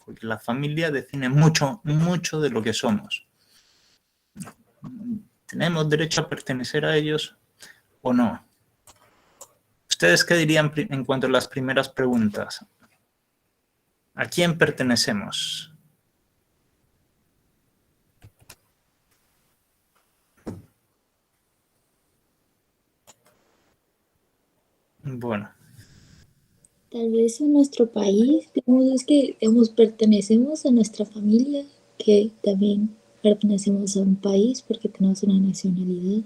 porque la familia define mucho, mucho de lo que somos. ¿Tenemos derecho a pertenecer a ellos o no? ¿Ustedes qué dirían en cuanto a las primeras preguntas? ¿A quién pertenecemos? Bueno. Tal vez en nuestro país, digamos, es que digamos, pertenecemos a nuestra familia, que también pertenecemos a un país porque tenemos una nacionalidad.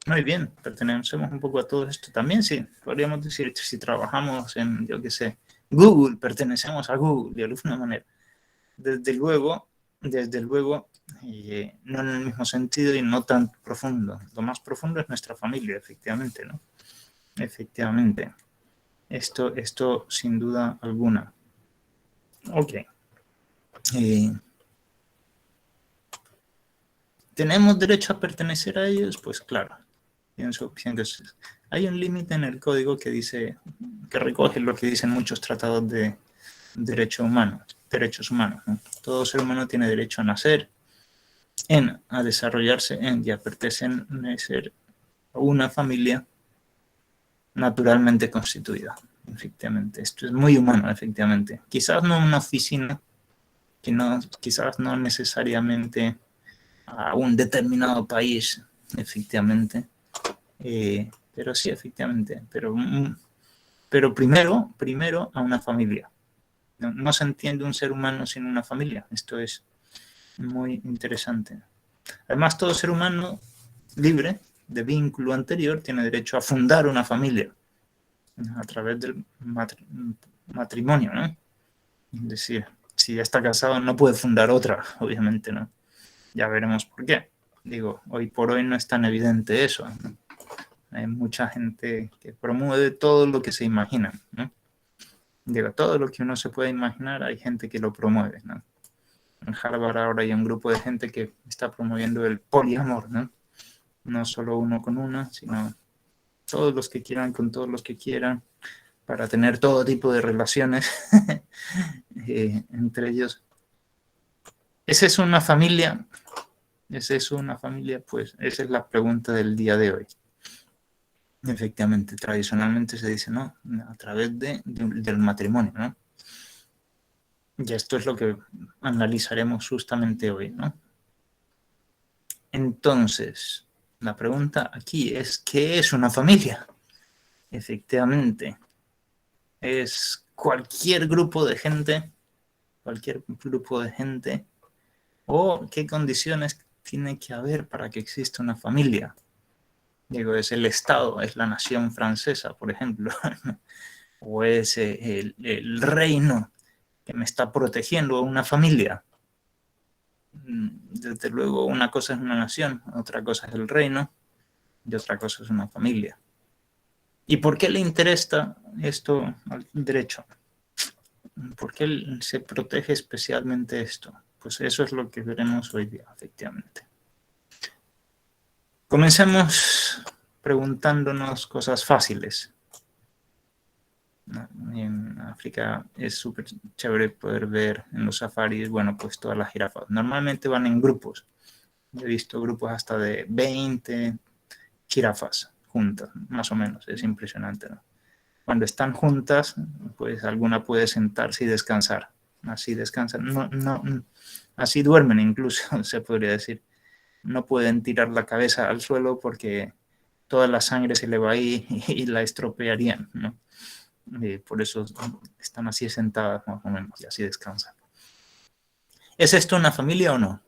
Muy bien, pertenecemos un poco a todo esto. También sí, podríamos decir, si trabajamos en, yo qué sé, Google, pertenecemos a Google de alguna manera. Desde luego, no en el mismo sentido y no tan profundo. Lo más profundo es nuestra familia, efectivamente, ¿no? Efectivamente. Esto sin duda alguna. Ok. ¿Tenemos derecho a pertenecer a ellos? Pues claro. Pienso que hay un límite en el código que dice, que recoge lo que dicen muchos tratados de derechos humanos. ¿No? Todo ser humano tiene derecho a nacer, a desarrollarse, y a pertenecer a una familia naturalmente constituida. Efectivamente, esto es muy humano, efectivamente. Quizás no una oficina, quizás no necesariamente a un determinado país, efectivamente. Pero sí, efectivamente. Pero primero a una familia. No se entiende un ser humano sin una familia. Esto es muy interesante. Además, todo ser humano libre de vínculo anterior tiene derecho a fundar una familia a través del matrimonio, ¿no? Es decir, si ya está casado no puede fundar otra, obviamente, ¿no? Ya veremos por qué. Digo, hoy por hoy no es tan evidente eso, ¿no? Hay mucha gente que promueve todo lo que se imagina, ¿no? Digo, todo lo que uno se puede imaginar, hay gente que lo promueve, ¿no? En Harvard ahora hay un grupo de gente que está promoviendo el poliamor, ¿no? No solo uno con una, sino todos los que quieran con todos los que quieran, para tener todo tipo de relaciones entre ellos. ¿Esa es una familia? ¿Esa es una familia? Pues esa es la pregunta del día de hoy. Efectivamente, tradicionalmente se dice, ¿no? A través del matrimonio, ¿no? Y esto es lo que analizaremos justamente hoy, ¿no? Entonces, la pregunta aquí es, ¿qué es una familia? Efectivamente, es cualquier grupo de gente, o qué condiciones tiene que haber para que exista una familia. Digo, es el Estado, es la nación francesa, por ejemplo, o es el reino que me está protegiendo a una familia. Desde luego, una cosa es una nación, otra cosa es el reino y otra cosa es una familia. ¿Y por qué le interesa esto al derecho? ¿Por qué se protege especialmente esto? Pues eso es lo que veremos hoy día, efectivamente. Comencemos preguntándonos cosas fáciles. En África es súper chévere poder ver en los safaris, bueno, pues todas las jirafas. Normalmente van en grupos. He visto grupos hasta de 20 jirafas juntas, más o menos. Es impresionante, ¿no? Cuando están juntas, pues alguna puede sentarse y descansar. Así descansan. Así duermen incluso, se podría decir. No pueden tirar la cabeza al suelo porque toda la sangre se le va ahí y la estropearían, ¿no? Por eso están así sentadas más o menos y así descansan. ¿Es esto una familia o no?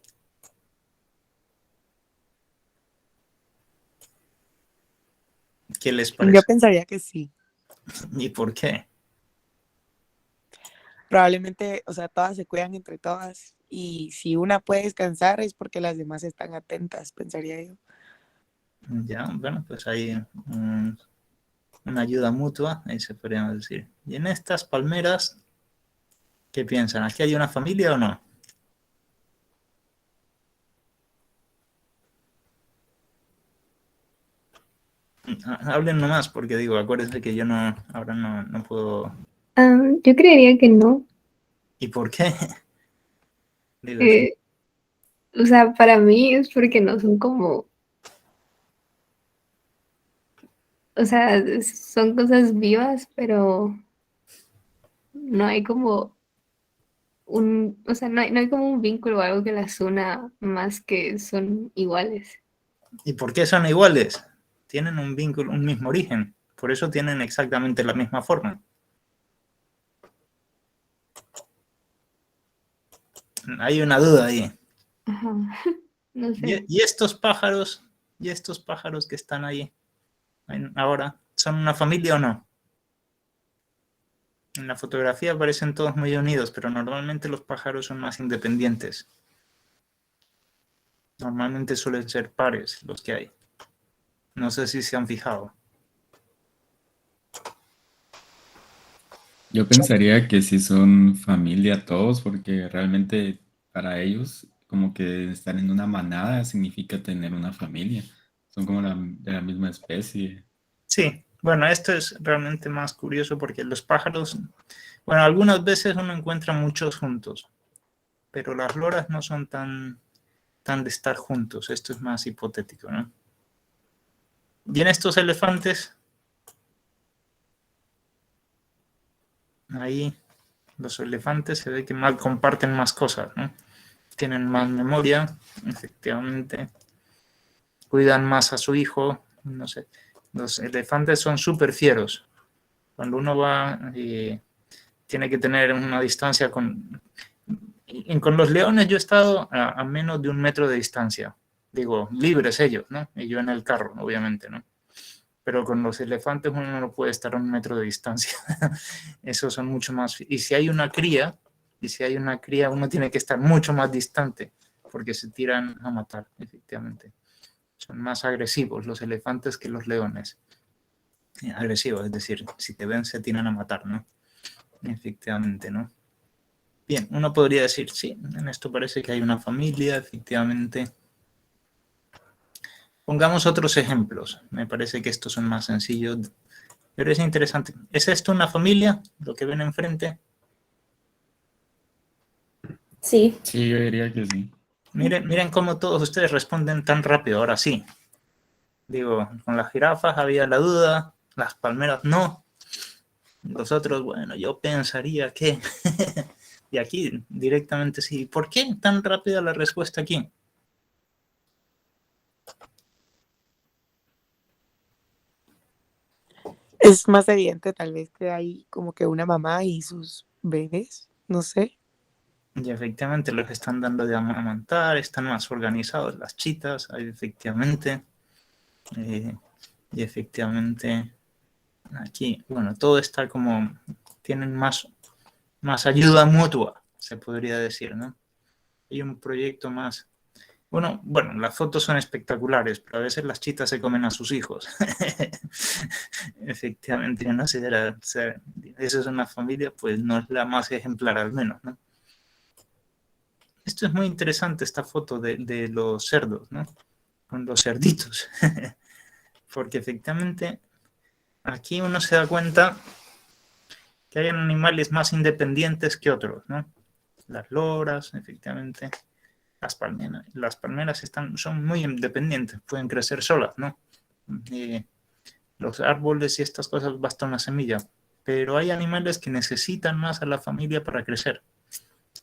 ¿Qué les Yo parece? pensaría que sí. ¿Y por qué? Probablemente, o sea, todas se cuidan entre todas y si una puede descansar es porque las demás están atentas, pensaría yo. Ya, bueno, pues hay una ayuda mutua, ahí se podría decir. Y en estas palmeras, ¿qué piensan? ¿Aquí hay una familia o no? Hablen nomás, porque digo, acuérdense que yo ahora no puedo. Yo creería que no. ¿Y por qué? Dilo. O sea, para mí es porque no son como, o sea, son cosas vivas, pero no hay como o sea, no hay como un vínculo o algo que las una más que son iguales. ¿Y por qué son iguales? Tienen un vínculo, un mismo origen. Por eso tienen exactamente la misma forma. Hay una duda ahí. Ajá, no sé. ¿Y estos pájaros? ¿Y estos pájaros que están ahí ahora? ¿Son una familia o no? En la fotografía parecen todos muy unidos, pero normalmente los pájaros son más independientes. Normalmente suelen ser pares los que hay. No sé si se han fijado. Yo pensaría que sí son familia todos, porque realmente para ellos como que estar en una manada significa tener una familia. Son como de la misma especie. Sí, bueno, esto es realmente más curioso porque los pájaros, bueno, algunas veces uno encuentra muchos juntos, pero las loras no son tan de estar juntos. Esto es más hipotético, ¿no? Y en estos elefantes, ahí los elefantes se ve que comparten más cosas, ¿no? Tienen más memoria, efectivamente, cuidan más a su hijo, no sé. Los elefantes son súper fieros. Cuando uno va, tiene que tener una distancia con los leones yo he estado a menos de 1 metro de distancia. Digo, libres ellos, ¿no? Y yo en el carro, obviamente, ¿no? Pero con los elefantes uno no puede estar a 1 metro de distancia. Esos son mucho más. Y si hay una cría, uno tiene que estar mucho más distante, porque se tiran a matar, efectivamente. Son más agresivos los elefantes que los leones. Agresivos, es decir, si te ven se tiran a matar, ¿no? Efectivamente, ¿no? Bien, uno podría decir, sí, en esto parece que hay una familia, efectivamente. Pongamos otros ejemplos. Me parece que estos son más sencillos, pero es interesante. ¿Es esto una familia? Lo que ven enfrente. Sí. Sí, yo diría que sí. Miren cómo todos ustedes responden tan rápido. Ahora sí. Digo, con las jirafas había la duda, las palmeras no. Los otros, bueno, yo pensaría que... Y aquí directamente sí. ¿Por qué tan rápida la respuesta aquí? Es más evidente tal vez que hay como que una mamá y sus bebés, no sé. Y efectivamente los están dando de amamantar, están más organizados las chitas, efectivamente. Y efectivamente aquí, bueno, todo está como, tienen más ayuda mutua, se podría decir, ¿no? Hay un proyecto más. Bueno, las fotos son espectaculares, pero a veces las chitas se comen a sus hijos. Efectivamente, no sé, eso es una familia, pues no es la más ejemplar al menos, ¿no? Esto es muy interesante, esta foto de los cerdos, ¿no? Con los cerditos. Porque efectivamente aquí uno se da cuenta que hay animales más independientes que otros, ¿no? Las loras, efectivamente, las palmeras son muy independientes, pueden crecer solas, ¿no? Los árboles y estas cosas basta una semilla, pero hay animales que necesitan más a la familia para crecer.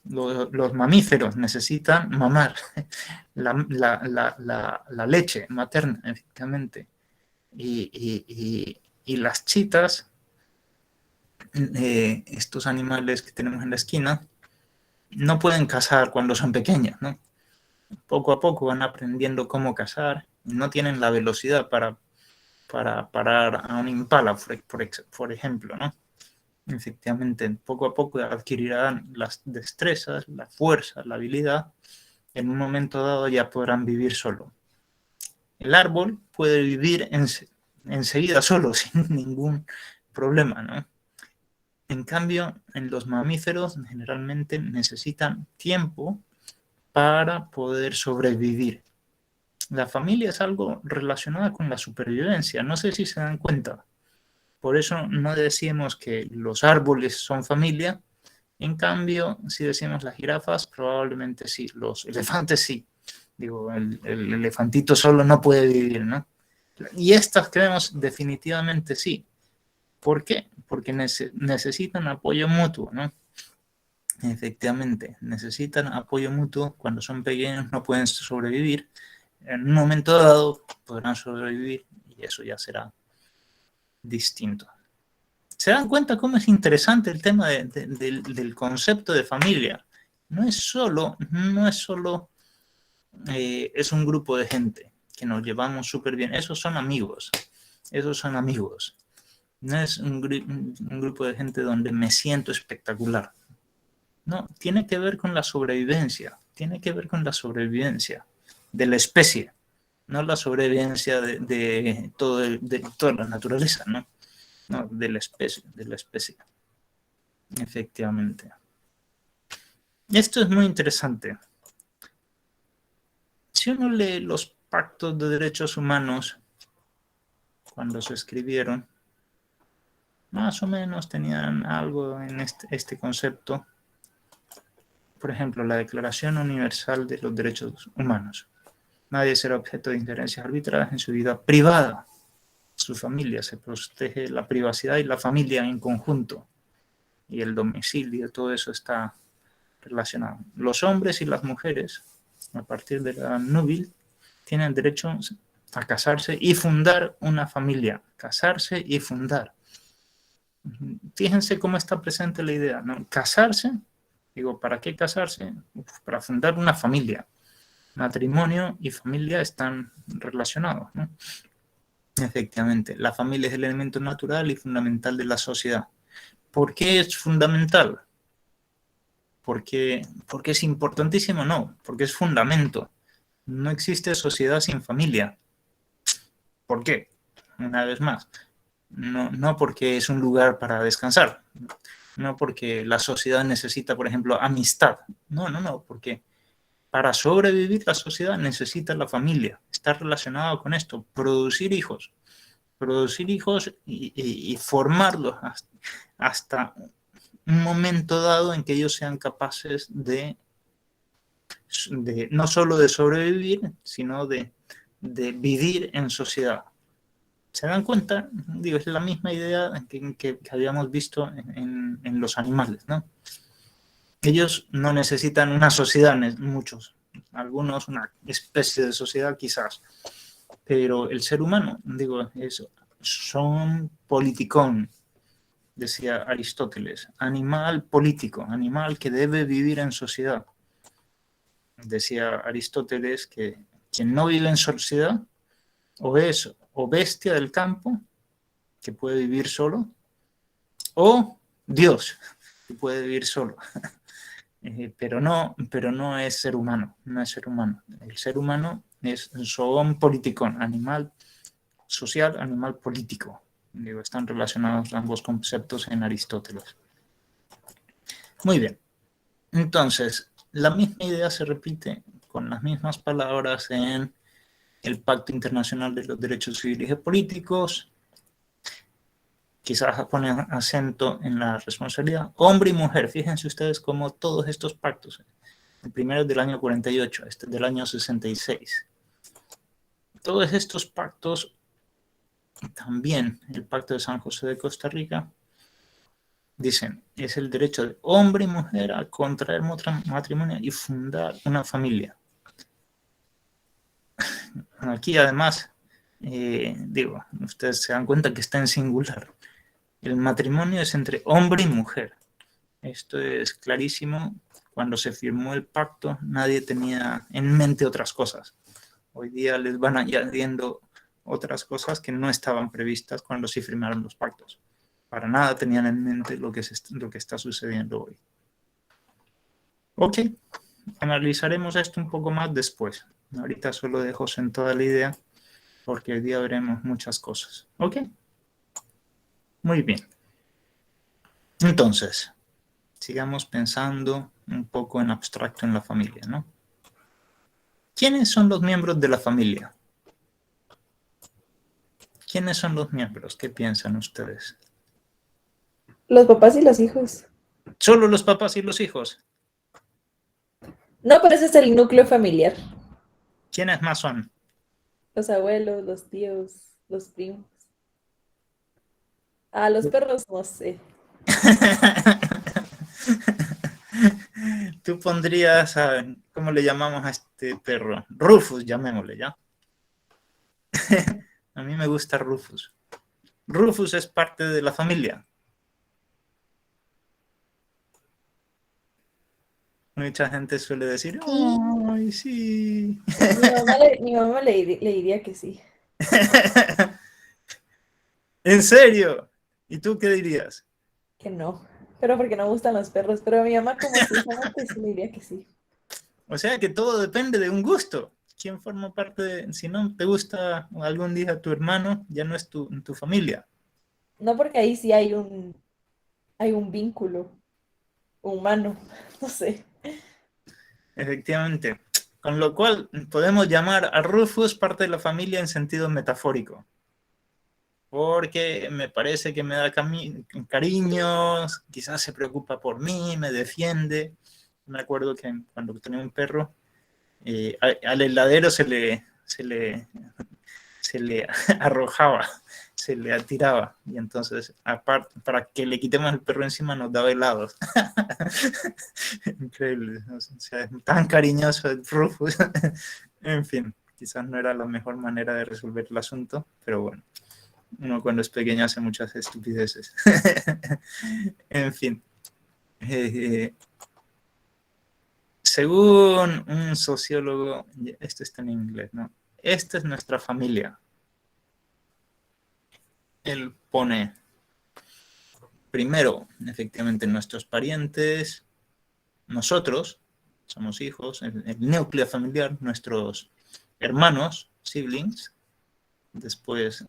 Los mamíferos necesitan mamar la leche materna, efectivamente. Y las chitas, estos animales que tenemos en la esquina, no pueden cazar cuando son pequeñas, ¿no? Poco a poco van aprendiendo cómo cazar, no tienen la velocidad para parar a un impala, por ejemplo, ¿no? Efectivamente, poco a poco adquirirán las destrezas, la fuerza, la habilidad. En un momento dado ya podrán vivir solo. El árbol puede vivir enseguida solo, sin ningún problema, ¿no? En cambio, en los mamíferos generalmente necesitan tiempo para poder sobrevivir. La familia es algo relacionado con la supervivencia, no sé si se dan cuenta. Por eso no decimos que los árboles son familia, En cambio, si decimos las jirafas, probablemente sí. Los elefantes sí. Digo, el elefantito solo no puede vivir, ¿no? Y estas creemos definitivamente sí. ¿Por qué? Porque necesitan apoyo mutuo, ¿no? Efectivamente, necesitan apoyo mutuo. Cuando son pequeños no pueden sobrevivir. En un momento dado podrán sobrevivir y eso ya será distinto. ¿Se dan cuenta cómo es interesante el tema del concepto de familia? No es solo es un grupo de gente que nos llevamos súper bien. Esos son amigos. No es un grupo de gente donde me siento espectacular. No, tiene que ver con la sobrevivencia. Tiene que ver con la sobrevivencia de la especie, no la sobrevivencia de toda la naturaleza, ¿no? No, de la especie. Efectivamente. Esto es muy interesante. Si uno lee los pactos de derechos humanos, cuando se escribieron, más o menos tenían algo en este concepto. Por ejemplo, la Declaración Universal de los Derechos Humanos. Nadie será objeto de injerencias arbitrarias en su vida privada. Su familia, se protege la privacidad y la familia en conjunto. Y el domicilio, todo eso está relacionado. Los hombres y las mujeres, a partir de la edad núbil, tienen derecho a casarse y fundar una familia. Casarse y fundar. Fíjense cómo está presente la idea, ¿no? Casarse, digo, ¿para qué casarse? Para fundar una familia. Matrimonio y familia están relacionados, ¿no? Efectivamente, la familia es el elemento natural y fundamental de la sociedad. ¿Por qué es fundamental? Porque es importantísimo, no, porque es fundamento. No existe sociedad sin familia. ¿Por qué? Una vez más, no porque es un lugar para descansar, no porque la sociedad necesita, por ejemplo, amistad. No, porque para sobrevivir la sociedad necesita la familia. Está relacionado con esto, producir hijos y formarlos hasta un momento dado en que ellos sean capaces de no solo de sobrevivir, sino de vivir en sociedad. ¿Se dan cuenta? Digo, es la misma idea que habíamos visto en los animales, ¿no? Ellos no necesitan una sociedad, muchos, algunos una especie de sociedad quizás, pero el ser humano, digo, son politikon, decía Aristóteles, animal político, animal que debe vivir en sociedad. Decía Aristóteles que quien no vive en sociedad o es o bestia del campo, que puede vivir solo, o Dios, que puede vivir solo. Pero no es ser humano, no es ser humano. El ser humano es zoon politikon, animal social, animal político. Digo, están relacionados ambos conceptos en Aristóteles. Muy bien. Entonces, la misma idea se repite con las mismas palabras en el Pacto Internacional de los Derechos Civiles y Políticos. Quizás ponen acento en la responsabilidad. Hombre y mujer, fíjense ustedes cómo todos estos pactos, el primero es del año 48, este es del año 66. Todos estos pactos, también el Pacto de San José de Costa Rica, dicen, es el derecho de hombre y mujer a contraer matrimonio y fundar una familia. Aquí además, digo, ustedes se dan cuenta que está en singular. El matrimonio es entre hombre y mujer. Esto es clarísimo. Cuando se firmó el pacto, nadie tenía en mente otras cosas. Hoy día les van añadiendo otras cosas que no estaban previstas cuando se firmaron los pactos. Para nada tenían en mente lo que está sucediendo hoy. Ok, analizaremos esto un poco más después. Ahorita solo dejo sentada la idea porque hoy día veremos muchas cosas. Ok, muy bien. Entonces, sigamos pensando un poco en abstracto en la familia, ¿no? ¿Quiénes son los miembros de la familia? ¿Quiénes son los miembros? ¿Qué piensan ustedes? Los papás y los hijos. Solo los papás y los hijos. No, pero ese es el núcleo familiar. ¿Quiénes más son? Los abuelos, los tíos, los primos. A los perros no sé. Tú pondrías, ¿cómo le llamamos a este perro? Rufus, llamémosle, ¿ya? A mí me gusta Rufus. Rufus es parte de la familia. Mucha gente suele decir, ¡ay, sí! Mi mamá le diría que sí. ¿En serio? ¿Y tú qué dirías? Que no. Pero porque no me gustan los perros. Pero mi mamá, como si sí le diría que sí. O sea que todo depende de un gusto. ¿Quién forma parte de, si no te gusta algún día tu hermano, ya no es tu familia? No, porque ahí sí hay un vínculo humano. No sé. Efectivamente. Con lo cual podemos llamar a Rufus parte de la familia en sentido metafórico. Porque me parece que me da cariños, quizás se preocupa por mí, me defiende. Me acuerdo que cuando tenía un perro, al heladero se le arrojaba, se le atiraba. Y entonces, aparte, para que le quitemos el perro encima, nos daba helados. Increíble. O sea, es tan cariñoso el Rufus. En fin, quizás no era la mejor manera de resolver el asunto, pero bueno. Uno cuando es pequeño hace muchas estupideces. En fin. Según un sociólogo, esto está en inglés, ¿no? Esta es nuestra familia. Él pone primero, efectivamente, nuestros parientes, nosotros, somos hijos, el núcleo familiar, nuestros hermanos, siblings, después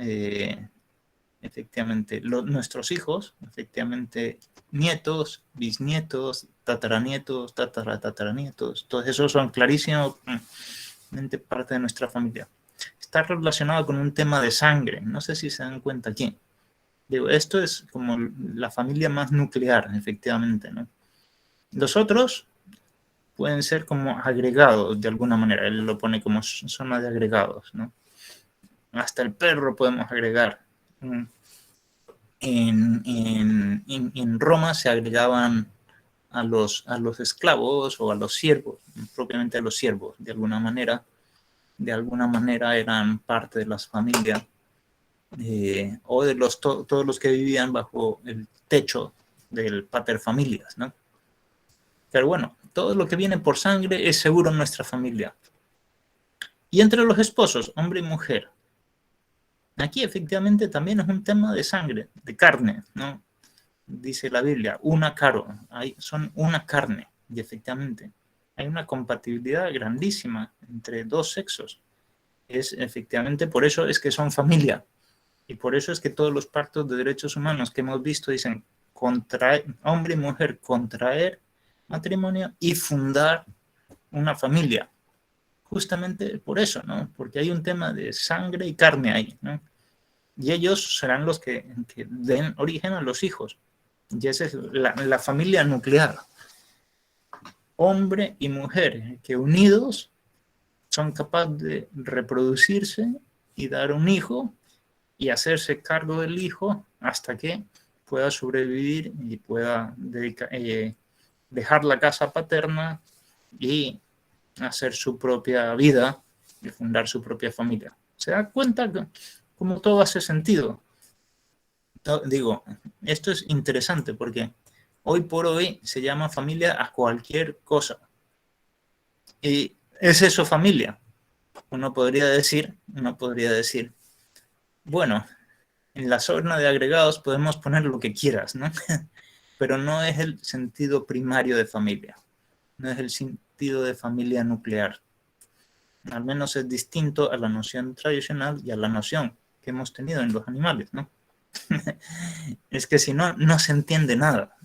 efectivamente nuestros hijos, efectivamente nietos, bisnietos, tataranietos, tataranietos, todos esos son clarísimamente parte de nuestra familia. Está relacionado con un tema de sangre, no sé si se dan cuenta aquí. Digo, esto es como la familia más nuclear, efectivamente, ¿no? Los otros pueden ser como agregados de alguna manera, él lo pone como zona de agregados, ¿no? Hasta el perro podemos agregar. En Roma se agregaban a los esclavos o a los siervos, propiamente a los siervos, de alguna manera eran parte de las familias o de todos los que vivían bajo el techo del pater familias, ¿no? Pero bueno, todo lo que viene por sangre es seguro en nuestra familia. Y entre los esposos, hombre y mujer, aquí efectivamente también es un tema de sangre, de carne, ¿no? Dice la Biblia, son una carne, y efectivamente hay una compatibilidad grandísima entre dos sexos. Es efectivamente, por eso es que son familia, y por eso es que todos los pactos de derechos humanos que hemos visto dicen hombre y mujer contraer matrimonio y fundar una familia. Justamente por eso, ¿no? Porque hay un tema de sangre y carne ahí, ¿no? Y ellos serán los que den origen a los hijos. Y esa es la familia nuclear. Hombre y mujer que unidos son capaces de reproducirse y dar un hijo y hacerse cargo del hijo hasta que pueda sobrevivir y pueda dejar la casa paterna y hacer su propia vida y fundar su propia familia. ¿Se da cuenta que como todo hace sentido? Digo, esto es interesante porque hoy por hoy se llama familia a cualquier cosa. ¿Y es eso familia? Uno podría decir, bueno, en la zona de agregados podemos poner lo que quieras, ¿no? Pero no es el sentido primario de familia. No es el sentido de familia nuclear. Al menos es distinto a la noción tradicional y a la noción que hemos tenido en los animales, ¿no? Es que si no, no se entiende nada.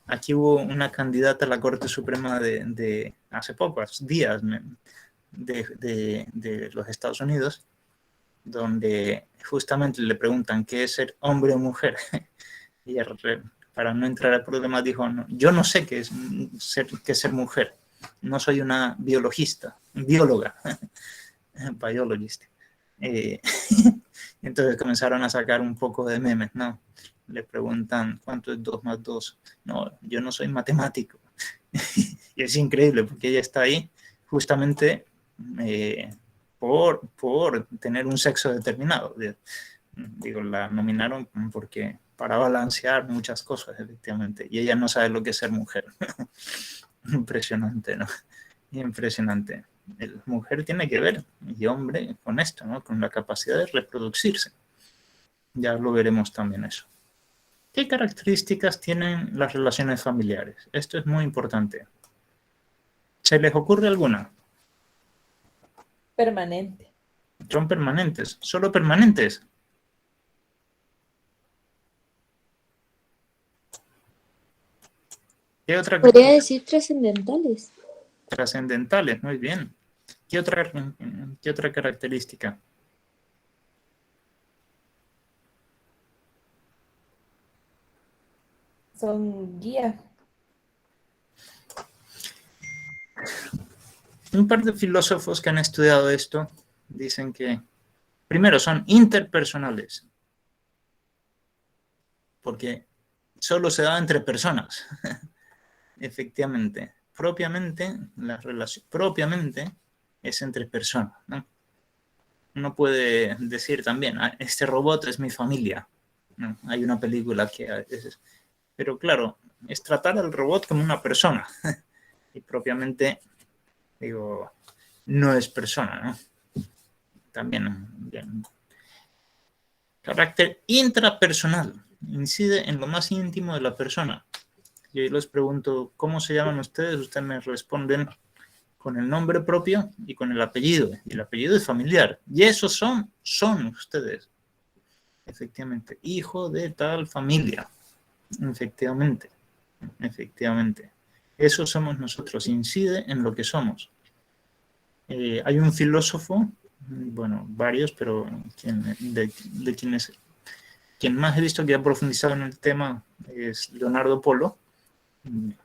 Aquí hubo una candidata a la Corte Suprema de hace pocos días de los Estados Unidos, donde justamente le preguntan qué es ser hombre o mujer. Y ella para no entrar al problema, dijo, no, yo no sé qué es ser mujer, no soy una bióloga, biologist. Entonces comenzaron a sacar un poco de memes, ¿no? Le preguntan, ¿cuánto es 2 más 2? No, yo no soy matemático. Y es increíble porque ella está ahí justamente por tener un sexo determinado. Digo, la nominaron porque para balancear muchas cosas, efectivamente. Y ella no sabe lo que es ser mujer. Impresionante, ¿no? Impresionante. La mujer tiene que ver, y hombre, con esto, ¿no? Con la capacidad de reproducirse. Ya lo veremos también eso. ¿Qué características tienen las relaciones familiares? Esto es muy importante. ¿Se les ocurre alguna? Permanente. Son permanentes, solo permanentes. ¿Qué otra? Podría decir trascendentales. Trascendentales, muy bien. ¿Qué otra característica? Son guía. Un par de filósofos que han estudiado esto dicen que, primero, son interpersonales, porque solo se da entre personas. Efectivamente, propiamente, la relación propiamente es entre personas, ¿no? Uno puede decir también, este robot es mi familia, ¿no? Hay una película que a veces... Pero claro, es tratar al robot como una persona. Y propiamente, digo, no es persona, ¿no? También, bien. Carácter intrapersonal. Incide en lo más íntimo de la persona. Y ahí les pregunto, ¿cómo se llaman ustedes? Ustedes me responden con el nombre propio y con el apellido. Y el apellido es familiar. Y esos son ustedes. Efectivamente. Hijo de tal familia. Efectivamente. Efectivamente. Eso somos nosotros. Incide en lo que somos. Hay un filósofo, bueno, varios, pero quien más he visto que ha profundizado en el tema es Leonardo Polo.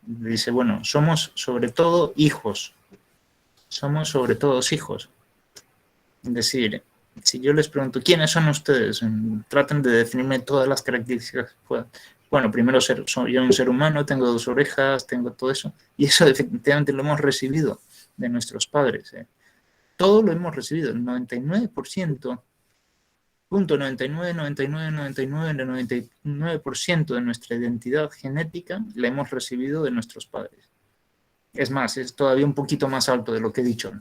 Dice, bueno, somos sobre todo hijos. Somos sobre todo hijos. Es decir, si yo les pregunto, ¿quiénes son ustedes? Traten de definirme todas las características que puedan. Bueno, primero soy un ser humano, tengo 2 orejas, tengo todo eso. Y eso definitivamente lo hemos recibido de nuestros padres. Todo lo hemos recibido, el 99%. Punto 99% de nuestra identidad genética la hemos recibido de nuestros padres. Es más, es todavía un poquito más alto de lo que he dicho.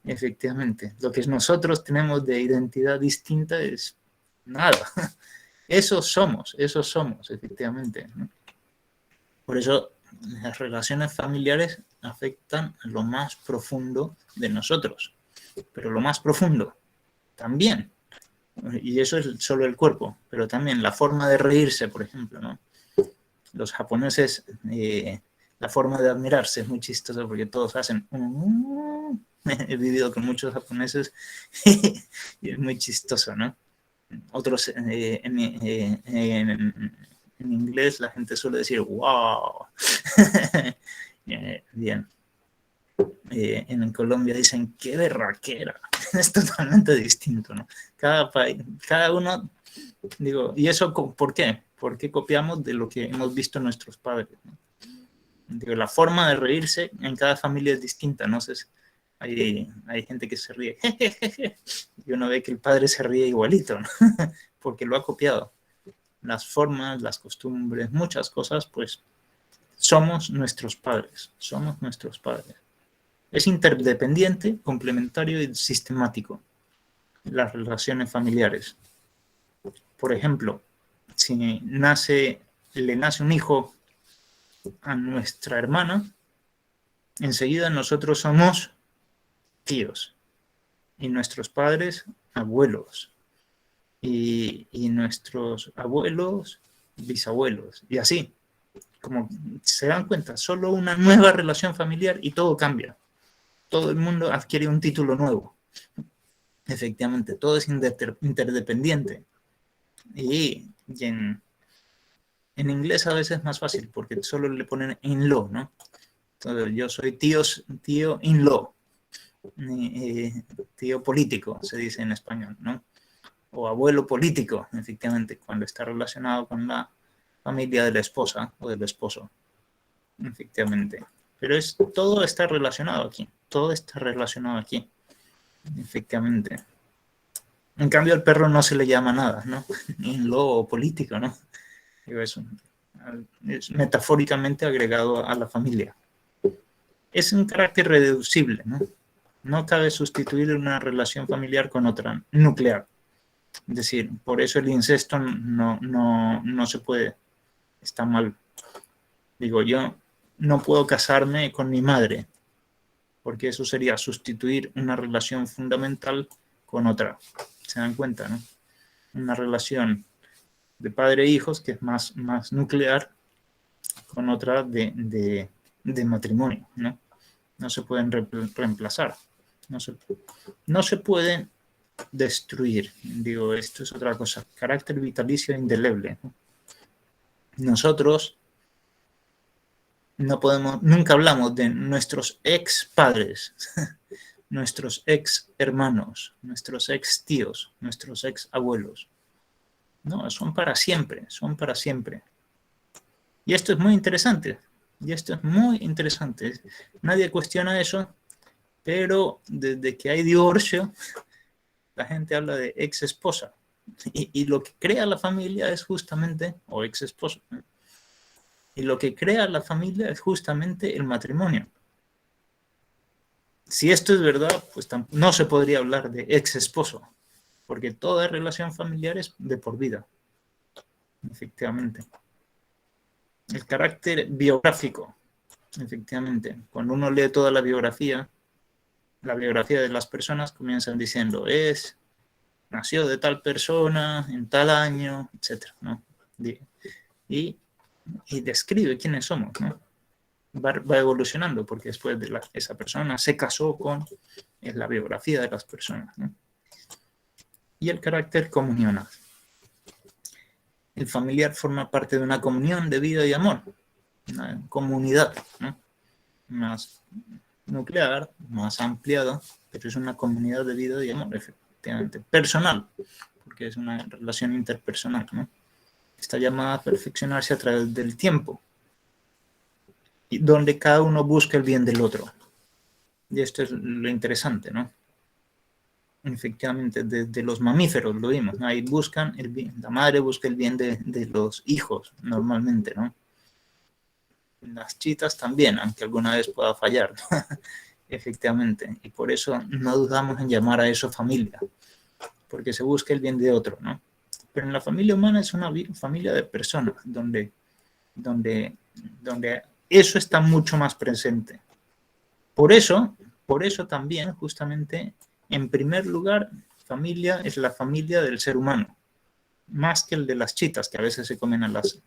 Efectivamente, lo que nosotros tenemos de identidad distinta es nada. Eso somos, efectivamente. Por eso las relaciones familiares afectan a lo más profundo de nosotros, pero lo más profundo también. Y eso es solo el cuerpo, pero también la forma de reírse, por ejemplo, ¿no? Los japoneses, la forma de admirarse es muy chistosa porque todos hacen... He vivido con muchos japoneses y es muy chistoso, ¿no? Otros, en inglés la gente suele decir wow. Bien. En Colombia dicen qué berraquera. Es totalmente distinto, ¿no? Cada país, cada uno, digo, ¿y eso por qué? Porque copiamos de lo que hemos visto en nuestros padres, ¿no? Digo, la forma de reírse en cada familia es distinta, ¿no? Entonces, hay gente que se ríe, y uno ve que el padre se ríe igualito, ¿no? Porque lo ha copiado. Las formas, las costumbres, muchas cosas, pues, somos nuestros padres. Es interdependiente, complementario y sistemático. Las relaciones familiares. Por ejemplo, si le nace un hijo a nuestra hermana, enseguida nosotros somos tíos y nuestros padres abuelos y nuestros abuelos bisabuelos y así. Como se dan cuenta, solo una nueva relación familiar y todo cambia. Todo el mundo adquiere un título nuevo. Efectivamente, todo es interdependiente. Y En inglés a veces es más fácil porque solo le ponen in-law, ¿no? Entonces, yo soy tío in-law, tío político, se dice en español, ¿no? O abuelo político, efectivamente, cuando está relacionado con la familia de la esposa o del esposo, efectivamente. Pero todo está relacionado aquí, todo está relacionado aquí, efectivamente. En cambio, al perro no se le llama nada, ¿no? In-law o político, ¿no? Digo, es metafóricamente agregado a la familia. Es un carácter reducible, ¿no? No cabe sustituir una relación familiar con otra nuclear. Es decir, por eso el incesto no se puede, está mal. Digo, yo no puedo casarme con mi madre, porque eso sería sustituir una relación fundamental con otra. ¿Se dan cuenta, no? Una relación de padre e hijos que es más nuclear con otra de matrimonio, ¿no? No se pueden reemplazar. No se pueden destruir. Digo, esto es otra cosa. Carácter vitalicio indeleble, ¿no? Nosotros no podemos, nunca hablamos de nuestros ex padres, nuestros ex hermanos, nuestros ex tíos, nuestros ex abuelos. No, son para siempre, son para siempre. Y esto es muy interesante. Y esto es muy interesante. Nadie cuestiona eso, pero desde que hay divorcio, la gente habla de ex esposa. Y lo que crea la familia es justamente, o ex esposo, ¿no? Y lo que crea la familia es justamente el matrimonio. Si esto es verdad, pues no se podría hablar de ex esposo, porque toda relación familiar es de por vida, efectivamente. El carácter biográfico, efectivamente. Cuando uno lee toda la biografía de las personas, comienzan diciendo, nació de tal persona, en tal año, etc., ¿no? Y describe quiénes somos, ¿no? Va evolucionando, porque después de esa persona se casó con la biografía de las personas, ¿no? Y el carácter comunional. El familiar forma parte de una comunión de vida y amor, una comunidad, ¿no? Más nuclear, más ampliada, pero es una comunidad de vida y amor, efectivamente. Personal, porque es una relación interpersonal, ¿no? Está llamada a perfeccionarse a través del tiempo, y donde cada uno busca el bien del otro. Y esto es lo interesante, ¿no? Efectivamente, desde los mamíferos lo vimos, ¿no? Ahí buscan el bien, la madre busca el bien de los hijos, normalmente, ¿no? Las chitas también, aunque alguna vez pueda fallar, ¿no? Efectivamente, y por eso no dudamos en llamar a eso familia, porque se busca el bien de otro, ¿no? Pero en la familia humana es una familia de personas, donde eso está mucho más presente. Por eso también, justamente, en primer lugar, familia es la familia del ser humano, más que el de las chitas, que a veces se comen a las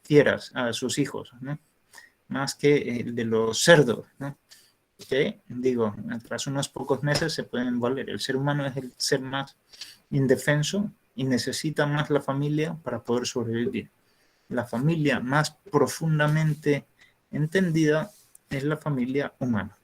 fieras, a sus hijos, ¿no? Más que el de los cerdos, ¿no? Que, digo, tras unos pocos meses se pueden valer. El ser humano es el ser más indefenso y necesita más la familia para poder sobrevivir. La familia más profundamente entendida es la familia humana.